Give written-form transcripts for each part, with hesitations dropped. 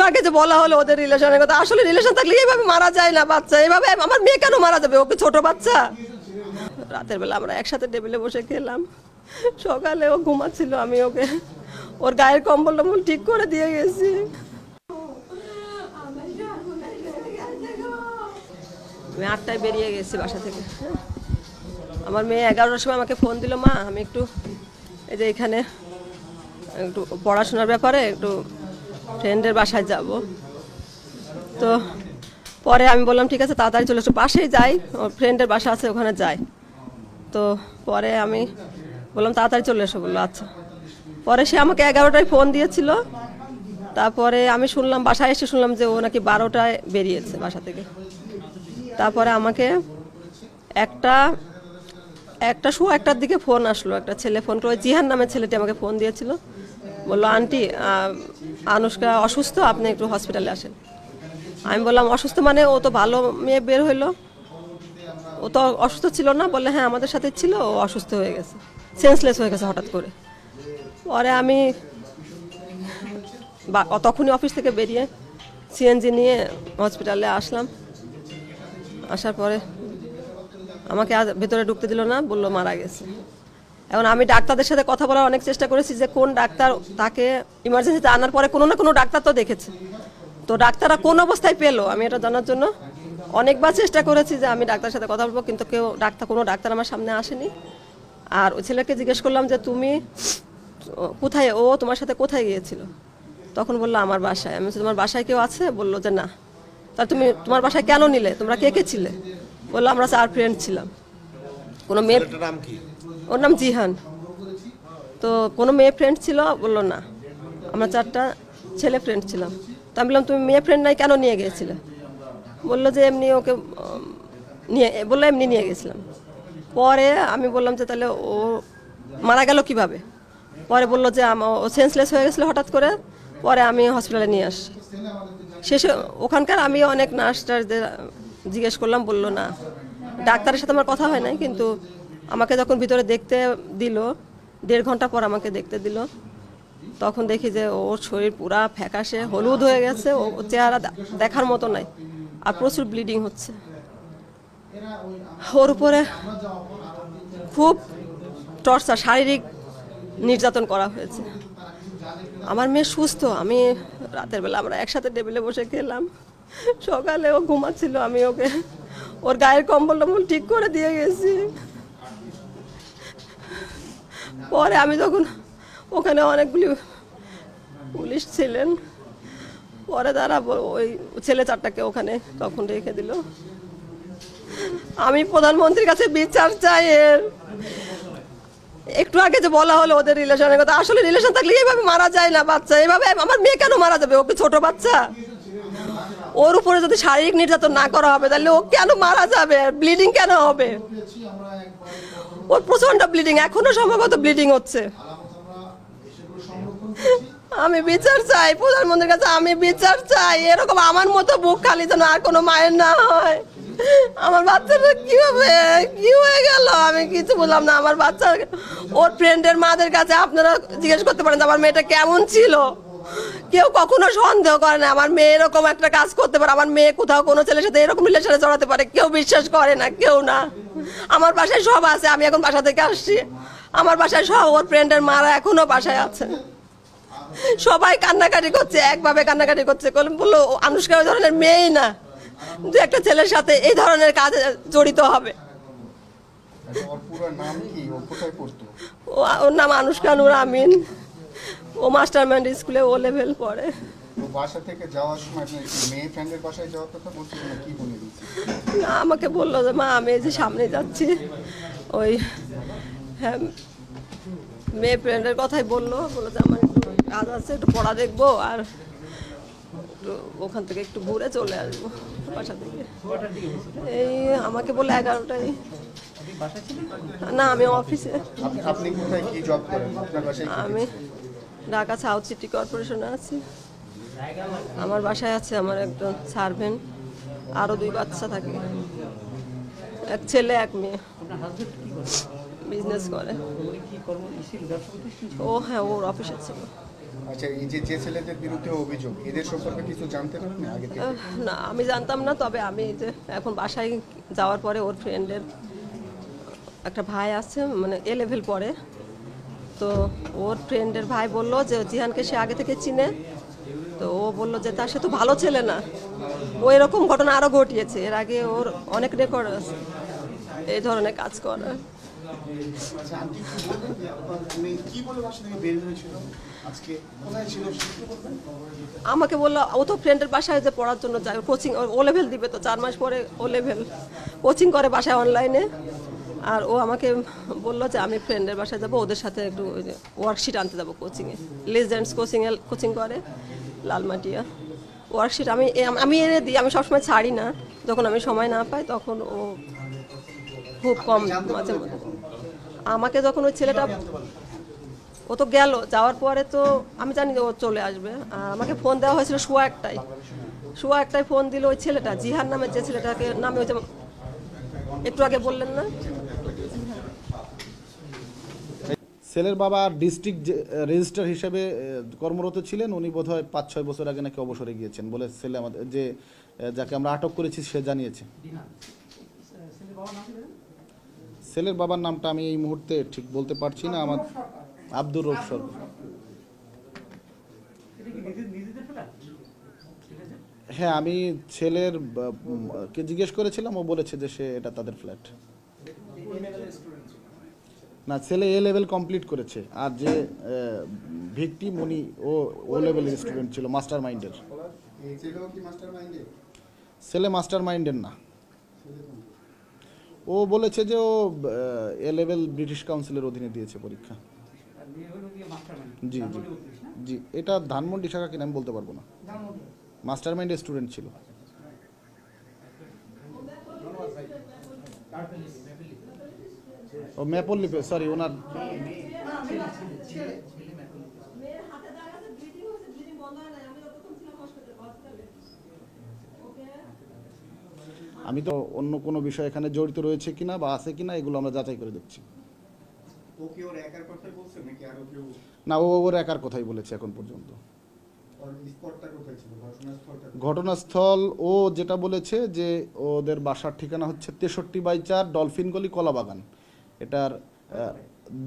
আগে যে বলা হলো ওদের রিলেশনের কথা, আসলে রিলেশন থাকলে এইভাবে মারা যায় না বাচ্চা, এইভাবে আমার মেয়ে কেন মারা যাবে, ওকে ছোট বাচ্চা। রাতের বেলা আমরা একসাথে টেবিলে বসে খেলাম, সকালে ও ঘুমাচ্ছিল, আমি ওকে ওর গায়ের কম্বল টম্বল ঠিক করে দিয়ে গেছি। আমি 8টায় বেরিয়ে গেছি বাসা থেকে। আমার মেয়ে 11টার সময় আমাকে ফোন দিল, মা আমি একটু এই যে এখানে একটু পড়াশোনার ব্যাপারে একটু ফ্রেন্ডের বাসায় যাব। তো পরে আমি বললাম ঠিক আছে তাড়াতাড়ি চলে এসো, পাশেই যাই, ওর ফ্রেন্ডের বাসা আছে ওখানে যাই। তো পরে আমি বললাম তাড়াতাড়ি চলে এসো, বললো আচ্ছা। পরে সে আমাকে 11টায় ফোন দিয়েছিল, তারপরে আমি শুনলাম বাসায় এসে শুনলাম যে ও নাকি 12টায় বেরিয়েছে বাসা থেকে। তারপরে আমাকে সোয়া 1টার দিকে ফোন আসলো, একটা ছেলে ফোন করে, জিহান নামের ছেলেটি আমাকে ফোন দিয়েছিল, বললো আন্টি আনুষ্কা অসুস্থ, আপনি একটু হসপিটালে আসেন। আমি বললাম অসুস্থ মানে, ও তো ভালো মেয়ে বের হইলো, ও তো অসুস্থ ছিল না। বললে হ্যাঁ আমাদের সাথে ছিল, ও অসুস্থ হয়ে গেছে, সেন্সলেস হয়ে গেছে হঠাৎ করে। পরে আমি তখনই অফিস থেকে বেরিয়ে সিএনজি নিয়ে হসপিটালে আসলাম। আসার পরে আমাকে ভেতরে ঢুকতে দিল না, বললো মারা গেছে। এখন আমি ডাক্তারদের সাথে কথা বলার অনেক চেষ্টা করেছি যে কোন ডাক্তার তাকে ইমার্জেন্সিতে আনার পরে কোনো না কোনো ডাক্তার তো দেখেছে, তো ডাক্তাররা কোন অবস্থায় পেলো আমি এটা জানার জন্য অনেকবার চেষ্টা করেছি যে আমি ডাক্তারের সাথে কথা বলবো, কিন্তু কোনো ডাক্তার আমার সামনে আসেনি। আর ওই ছেলেকে জিজ্ঞেস করলাম যে তুমি কোথায়, ও তোমার সাথে কোথায় গিয়েছিল? তখন বললো আমার বাসায়। আমি তোমার বাসায় কেউ আছে? বললো যে না। তাহলে তুমি তোমার বাসায় কেন নিলে, তোমরা কে কে ছিলে? বললো আমরা 4 ফ্রেন্ড ছিলাম। কোনো মেয়ে, ওর নাম জিহান। তো কোনো মেয়ে ফ্রেন্ড ছিল? বললো না, আমরা 4টা ছেলে ফ্রেন্ড ছিলাম। তো আমি বললাম তুমি মেয়ে ফ্রেন্ড নাই কেন নিয়ে গিয়েছিলে? বললো যে এমনি ওকে এমনি নিয়ে গেছিলাম। পরে আমি বললাম যে তাহলে ও মারা গেল কিভাবে? পরে বললো যে ও সেন্সলেস হয়ে গেছিলো হঠাৎ করে, পরে আমি হসপিটালে নিয়ে আসি। শেষে ওখানকার আমি অনেক নার্সটারদের জিজ্ঞেস করলাম, বললো না। ডাক্তারের সাথে আমার কথা হয় নাই, কিন্তু আমাকে যখন ভিতরে দেখতে দিল 1.5 ঘন্টা পর আমাকে দেখতে দিল, তখন দেখি যে ওর শরীর পুরা ফ্যাকাশে হলুদ হয়ে গেছে, ও চেহারা দেখার মতো নাই, আর প্রচুর ব্লিডিং হচ্ছে। ওর উপরে খুব টর্চার, শারীরিক নির্যাতন করা হয়েছে। আমার মেয়ে সুস্থ, আমি রাতের বেলা আমরা একসাথে টেবিলে বসে খেলাম, সকালে ও ঘুমাচ্ছিল, আমি ওকে ওর গায়ের কম্বল টম্বল ঠিক করে দিয়ে গেছি। পরে আমি যখন ওখানে অনেকগুলি পুলিশ ছিলেন, পরে তারা ওই ছেলে 4টাকে ওখানে তখন রেখে দিল। আমি প্রধানমন্ত্রীর কাছে বিচার চাই। একটু আগে যে বলা হলো ওদের রিলেশনের কথা, আসলে রিলেশন থাকলে এইভাবে মারা যায় না বাচ্চা, এইভাবে আমার মেয়ে কেন মারা যাবে, ওকে ছোট বাচ্চা। ওর উপরে যদি শারীরিক নির্যাতন না করা হবে তাহলে ও কেন মারা যাবে, ব্লিডিং কেন হবে? ওর প্রচন্ড ব্লিডিং, এখনো সম্ভবত ব্লিডিং হচ্ছে। আমি বিচার চাই প্রধানমন্ত্রীর কাছে, আমি বিচার চাই। এরকম আমার মতো বুক খালি যেন আর কোনো মায়ের না হয়। আমার বাচ্চাটা কিভাবে কি হয়ে গেল আমি কিছু বললাম না। আমার বাচ্চা ওর ফ্রেন্ডের মাদের কাছে আপনারা জিজ্ঞেস করতে পারেন আমার মেয়েটা কেমন ছিল। কেউ কখনো সন্দেহ করে না আমার মেয়ে এরকম একটা কাজ করতে পারে, আমার মেয়ে কোথাও কোনো ছেলের সাথে এরকম রিলেশনে জড়াতে পারে, কেউ বিশ্বাস করে না, কেউ না। আমার বাসায় সব আছে, আমি এখন বাসা থেকে আসছি, আমার বাসায় সব ওর ফ্রেন্ডের মারা এখনো বাসায় আছে। সবাই কান্নাকাটি করছে, একভাবে কান্নাকাটি করছে, বললো আনুষ্কা ওই ধরনের মেয়েই না, দু একটা ছেলের সাথে এই ধরনের কাজে জড়িত হবে। ওর নাম আনুষ্কা নূর আমিন, ও মাস্টার মাইন্ড স্কুলে ও লেভেল পড়ে। বাসা থেকে যাওয়ার সময় মেয়ে ফ্রেন্ডের বাসায় যাওয়ার কথা বলছিল না, কি বলে দিয়েছে? না, আমাকে বললো যে মা আমি যে সামনে যাচ্ছি, ওই হ্যাঁ মেয়ে ফ্রেন্ডের কথাই বললো যে আমার একটু কাজ আছে, একটু পড়া দেখবো, আর ওখান থেকে একটু ঘুরে চলে আসবো বাসা থেকে। এই আমাকে বললো 11টায়। না, আমি অফিসে। আপনি কোথায় কি জব করেন? আমি ঢাকা সাউথ সিটি কর্পোরেশনে আছি। আমার বাসায় আছে আমার একজন সার্ভেন্ট, আরো 2 বাচ্চা থাকে, এক ছেলে এক মেয়ে। বিজনেস করে ও। হ্যাঁ, ওর অফিসে ছিল। আচ্ছা, এই যে যে ছেলেদের বিরুদ্ধে অভিযোগ, এদের সম্পর্কে কিছু জানতেন আপনি আগে থেকে? না আমি জানতাম না, তবে আমি এই যে এখন বাসায় যাওয়ার পরে ওর ফ্রেন্ডের একটা ভাই আছে, মানে A-level পড়ে, তো ওর ফ্রেন্ডের ভাই বলল যে জিহানকে সে আগে থেকে চিনে, তো ও বলল যে সে তো ভালো ছেলে না, ও এরকম ঘটনা আরও ঘটিয়েছে, এর আগে ওর অনেক রেকর্ড আছে এই ধরনের কাজ করার। আচ্ছা, আন্টি কি বলবেন যে আপনার মেয়ে কি বলে বাসা থেকে বের হয়েছিল, আজকে কোথায় ছিল সেটা বলবেন? আমাকে বললো ও তো ফ্রেন্ডের বাসায় যে পড়ার জন্য যায়, কোচিং O-level দিবে, তো 4 মাস পরে O-level কোচিং করে বাসায় অনলাইনে। আর ও আমাকে বললো যে আমি ফ্রেন্ডের বাসায় যাবো, ওদের সাথে একটু ওয়ার্কশিট আনতে যাবো কোচিংয়ে, লেজেন্ডস কোচিং করে লালমাটিয়া। ওয়ার্কশিট আমি এনে দিই, আমি সবসময় ছাড়ি না, যখন আমি সময় না পাই তখন ও খুব কম মাঝে মধ্যে। আমাকে যখন ওই ছেলেটা, ও তো গেল, যাওয়ার পরে তো আমি জানি যে ও চলে আসবে, আর আমাকে ফোন দেওয়া হয়েছিল শোয়া একটাই ফোন দিল ওই ছেলেটা, জিহান নামে, যে ছেলেটাকে নামে ওই যে একটু আগে বললেন না। ছেলের বাবা ডিস্ট্রিক্ট রেজিস্ট্রার হিসেবে কর্মরত ছিলেন। উনি বোধহয় 5-6 বছর আগে নাকি অবসরে গিয়েছেন বলে ছেলে আমাদের যে যাকে আমরা আটক করেছি সে জানিয়েছে। ছেলের বাবার নামটা আমি এই মুহূর্তে ঠিক বলতে পারছি না। আমার আব্দুর রউফ সরকার। হ্যাঁ, আমি ছেলের কে জিজ্ঞেস করেছিলাম, ও বলেছে যে সে এটা তাদের ফ্ল্যাট। না, ছেলে A-level কমপ্লিট করেছে, আর যে ভিকটিম উনি O-level স্টুডেন্ট ছিল, মাস্টার মাইন্ডের। এই ছেলেও কি মাস্টার মাইন্ডে? ছেলে মাস্টার মাইন্ডের না, ও বলেছে যে ও A-level ব্রিটিশ কাউন্সিলের অধীনে দিয়েছে পরীক্ষা। জি জি জি, এটা ধানমন্ডি শাখা কিনা আমি বলতে পারবো না, মাস্টার মাইন্ডের স্টুডেন্ট ছিল। ও ম্যাপল্লি, সরি, ওনার আমি তো অন্য কোনো বিষয় এখানে জড়িত রয়েছে কিনা বা আছে কিনা এগুলো আমরা যাচাই করে দেখছি। ও কি ওর একার কথাই বলছে নাকি আরো কেউ? না, ও ওর একার কথাই বলেছে এখন পর্যন্ত। ওর স্পটটা কোথায় ছিল, ঘটনাস্থলটা? ঘটনাস্থল ও যেটা বলেছে যে ওদের বাসার ঠিকানা হচ্ছে 63/4 ডলফিন গলি, কলাবাগান। এটার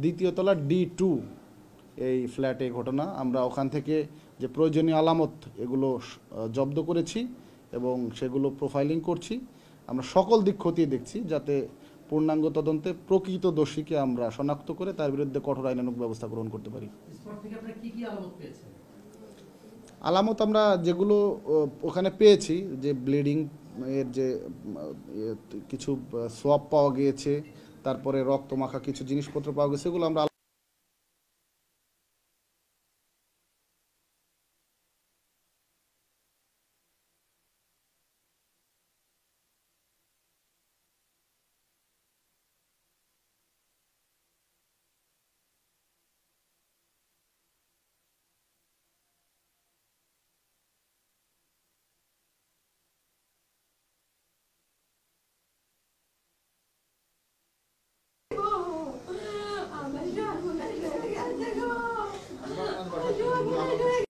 দ্বিতীয় তলা D2 এই ফ্ল্যাটে ঘটনা। আমরা ওখান থেকে যে প্রয়োজনীয় আলামত এগুলো জব্দ করেছি এবং সেগুলো প্রোফাইলিং করছি। আমরা সকল দিক খতিয়ে দেখছি যাতে পূর্ণাঙ্গ তদন্তে প্রকৃত দোষীকে আমরা শনাক্ত করে তার বিরুদ্ধে কঠোর আইনানুগ ব্যবস্থা গ্রহণ করতে পারি। আলামত আমরা যেগুলো ওখানে পেয়েছি, যে ব্লিডিং এর যে কিছু সোয়াব পাওয়া গিয়েছে, তারপরে রক্ত মাখা কিছু জিনিসপত্র পাওয়া গেছে, এগুলো আমরা